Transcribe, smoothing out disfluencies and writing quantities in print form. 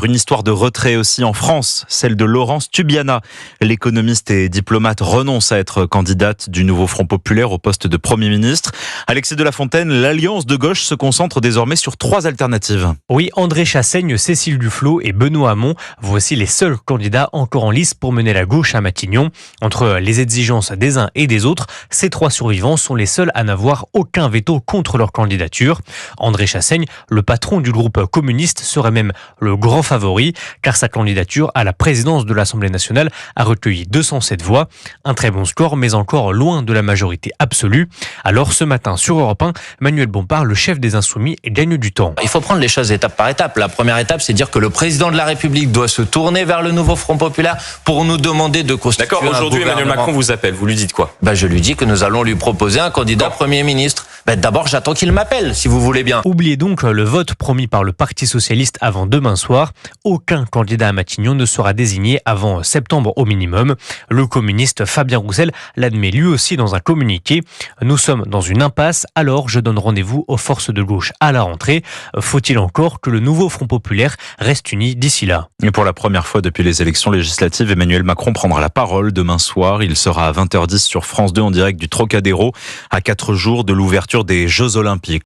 Une histoire de retrait aussi en France, celle de Laurence Tubiana. L'économiste et diplomate renonce à être candidate du nouveau Front populaire au poste de Premier ministre. Alexis de la Fontaine, l'Alliance de gauche se concentre désormais sur 3 alternatives. Oui, André Chassaigne, Cécile Duflot et Benoît Hamon, voici les seuls candidats encore en lice pour mener la gauche à Matignon. Entre les exigences des uns et des autres, ces 3 survivants sont les seuls à n'avoir aucun veto contre leur candidature. André Chassaigne, le patron du groupe communiste, serait même le grand favori, car sa candidature à la présidence de l'Assemblée nationale a recueilli 207 voix. Un très bon score, mais encore loin de la majorité absolue. Alors ce matin sur Europe 1, Manuel Bompard, le chef des Insoumis, gagne du temps. Il faut prendre les choses étape par étape. La première étape, c'est dire que le président de la République doit se tourner vers le nouveau Front populaire pour nous demander de constituer un gouvernement. D'accord, aujourd'hui Emmanuel Macron vous appelle, vous lui dites quoi? Je lui dis que nous allons lui proposer un candidat Premier ministre. D'abord, j'attends qu'il m'appelle, si vous voulez bien. Oubliez donc le vote promis par le Parti socialiste avant demain soir. Aucun candidat à Matignon ne sera désigné avant septembre au minimum. Le communiste Fabien Roussel l'admet lui aussi dans un communiqué. Nous sommes dans une impasse, alors je donne rendez-vous aux forces de gauche à la rentrée. Faut-il encore que le nouveau Front populaire reste uni d'ici là? Et pour la première fois depuis les élections législatives, Emmanuel Macron prendra la parole demain soir. Il sera à 20h10 sur France 2 en direct du Trocadéro, à 4 jours de l'ouverture des Jeux Olympiques.